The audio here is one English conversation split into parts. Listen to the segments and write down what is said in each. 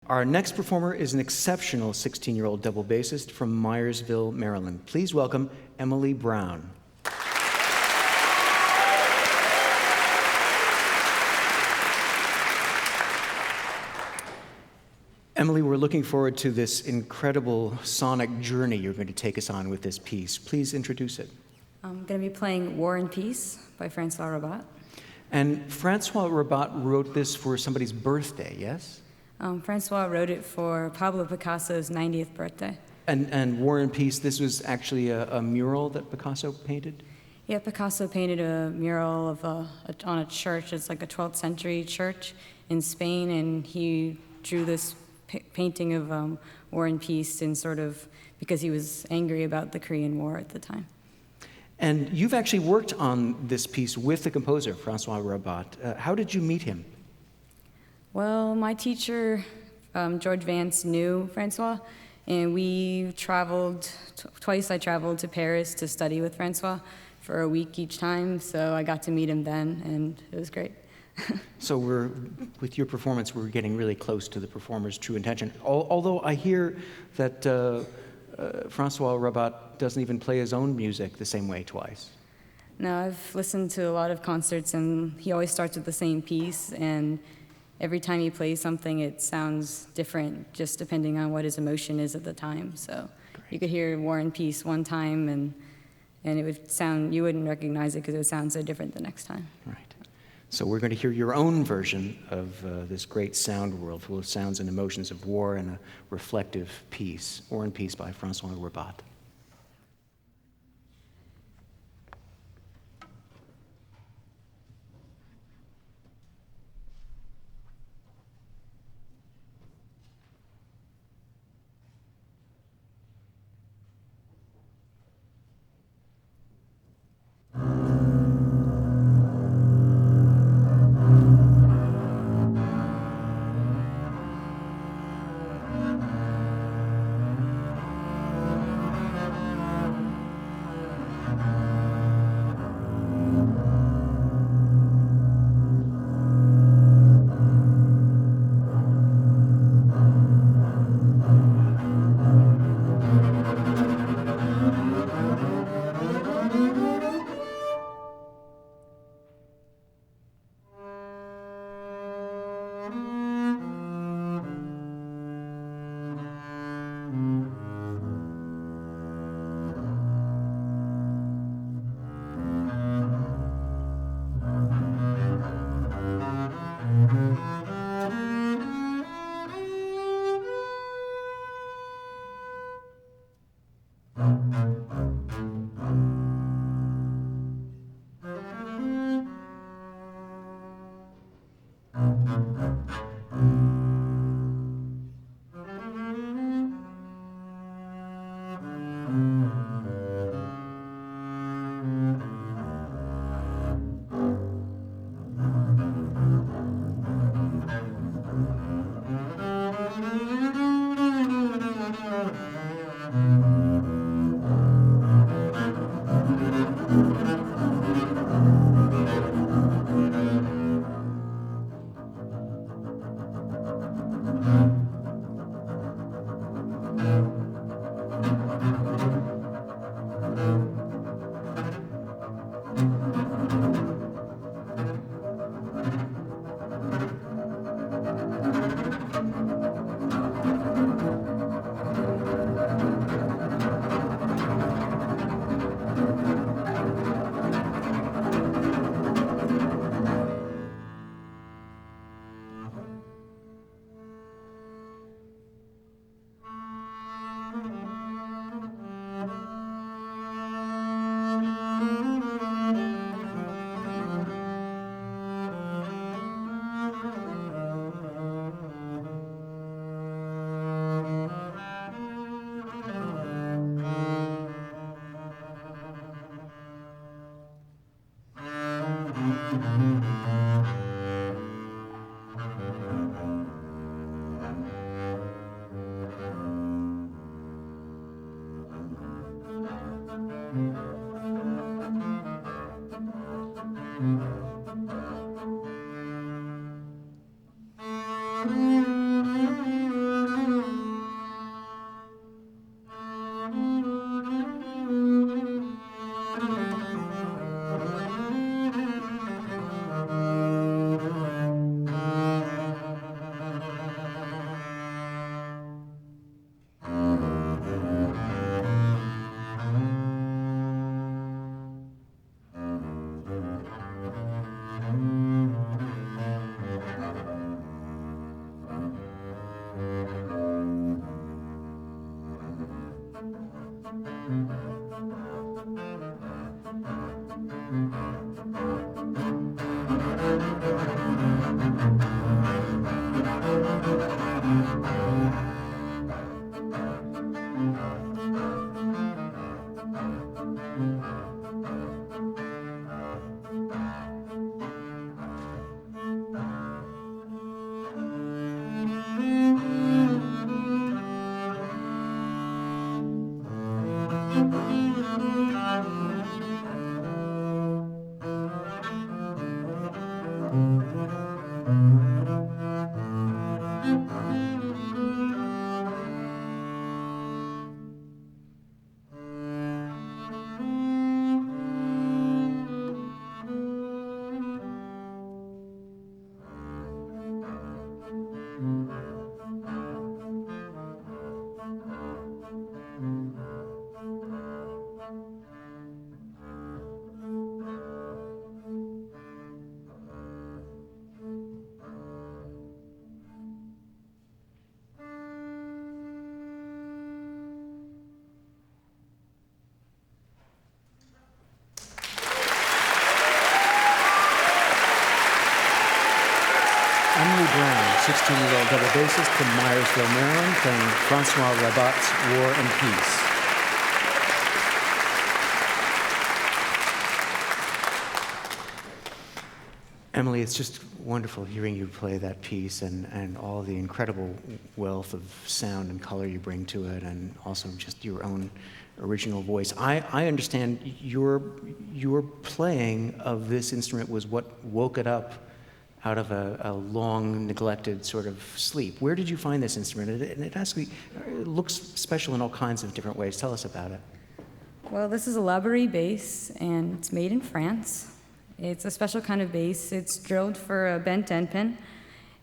Our next performer is an exceptional 16-year-old double bassist from Myersville, Maryland. Please welcome Emily Brown. Emily, we're looking forward to this incredible sonic journey you're going to take us on with this piece. Please introduce it. I'm going to be playing War and Peace by François Rabbath. And François Rabbath wrote this for somebody's birthday, yes? François wrote it for Pablo Picasso's 90th birthday. And War and Peace, this was actually a mural that Picasso painted? Yeah, Picasso painted a mural of on a church. It's like a 12th century church in Spain, and he drew this painting of War and Peace in sort of because he was angry about the Korean War at the time. And you've actually worked on this piece with the composer, François Rabbath. How did you meet him? Well, my teacher, George Vance, knew François, and we traveled, twice I traveled to Paris to study with François for a week each time, so I got to meet him then, and it was great. So with your performance, we're getting really close to the performer's true intention. Although I hear that François Rabbath doesn't even play his own music the same way twice. No, I've listened to a lot of concerts, and he always starts with the same piece, and every time he plays something, it sounds different, just depending on what his emotion is at the time. So great. You could hear War and Peace one time, and it would sound, you wouldn't recognize it because it would sound so different the next time. Right. So we're going to hear your own version of this great sound world full of sounds and emotions of war and a reflective peace. War and Peace by François Rabbath. Brown, 16-year-old double bassist from Myersville, Maryland, playing François Rabbath's War and Peace. Emily, it's just wonderful hearing you play that piece and all the incredible wealth of sound and color you bring to it, and also just your own original voice. I understand your playing of this instrument was what woke it up out of a long neglected sort of sleep. Where did you find this instrument? It actually looks special in all kinds of different ways. Tell us about it. Well, this is a Laborie bass, and it's made in France. It's a special kind of bass. It's drilled for a bent end pin,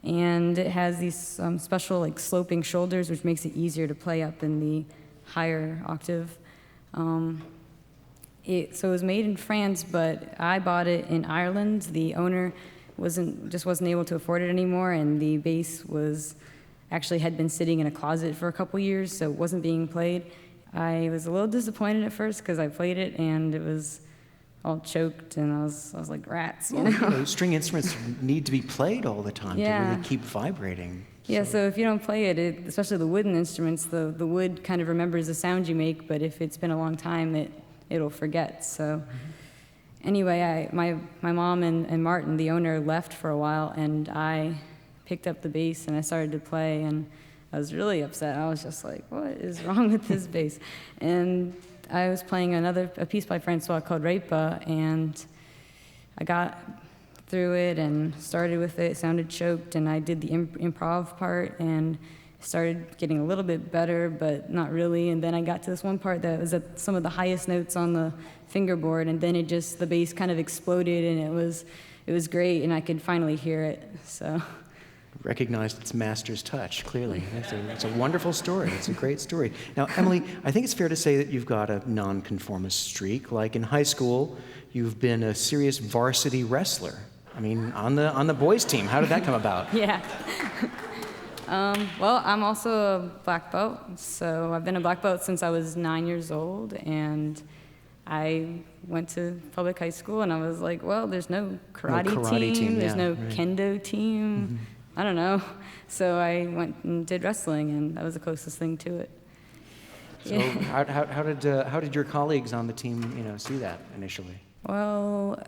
and it has these special sloping shoulders, which makes it easier to play up in the higher octave. So it was made in France, but I bought it in Ireland. The owner wasn't able to afford it anymore, and the bass had been sitting in a closet for a couple years, so it wasn't being played. I was a little disappointed at first because I played it and it was all choked, and I was like rats, you know? String instruments need to be played all the time to really keep vibrating. Yeah, so if you don't play it, especially the wooden instruments, the wood kind of remembers the sound you make, but if it's been a long time, it'll forget. So anyway, my mom and Martin, the owner, left for a while, and I picked up the bass and I started to play, and I was really upset. I was just like, what is wrong with this bass? And I was playing a piece by François called Rabbath, and I got through it and started with it. It sounded choked, and I did the improv part and started getting a little bit better, but not really. And then I got to this one part that was at some of the highest notes on the fingerboard, and then the bass kind of exploded, and it was great, and I could finally hear it. So. Recognized its master's touch, clearly. It's a wonderful story. It's a great story. Now, Emily, I think it's fair to say that you've got a nonconformist streak. Like in high school, you've been a serious varsity wrestler. I mean, on the boys' team. How did that come about? Yeah. Well, I'm also a black belt. So I've been a black belt since I was 9 years old, and I went to public high school, and I was like, well, there's no karate team. There's no kendo team. Mm-hmm. I don't know. So I went and did wrestling, and that was the closest thing to it. So how did your colleagues on the team, see that initially? Well,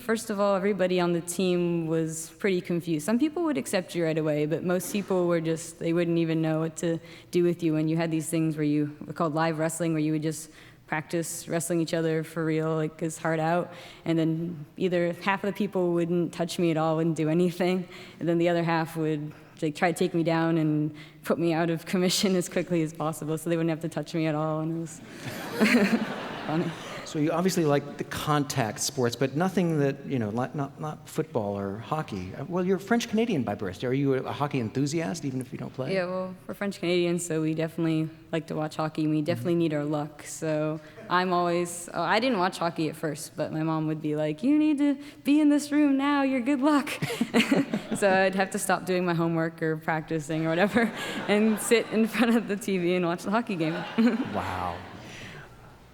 first of all, everybody on the team was pretty confused. Some people would accept you right away, but most people they wouldn't even know what to do with you. And you had these things were called live wrestling, where you would just practice wrestling each other for real, his heart out, and then either half of the people wouldn't touch me at all, wouldn't do anything, and then the other half would try to take me down and put me out of commission as quickly as possible, so they wouldn't have to touch me at all, and it was funny. So you obviously like the contact sports, but nothing that, not football or hockey. Well, you're French-Canadian by birth. Are you a hockey enthusiast, even if you don't play? Yeah, well, we're French-Canadians, so we definitely like to watch hockey. We definitely need our luck. So I didn't watch hockey at first, but my mom would be like, you need to be in this room now, you're good luck. So I'd have to stop doing my homework or practicing or whatever and sit in front of the TV and watch the hockey game. Wow.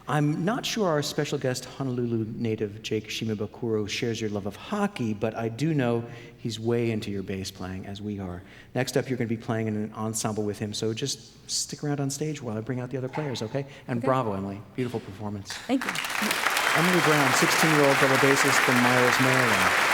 I'm not sure our special guest, Honolulu native Jake Shimabukuro, shares your love of hockey, but I do know he's way into your bass playing, as we are. Next up, you're going to be playing in an ensemble with him, so just stick around on stage while I bring out the other players, okay? And bravo, Emily. Beautiful performance. Thank you. Emily Brown, 16-year-old double bassist from Myers, Maryland.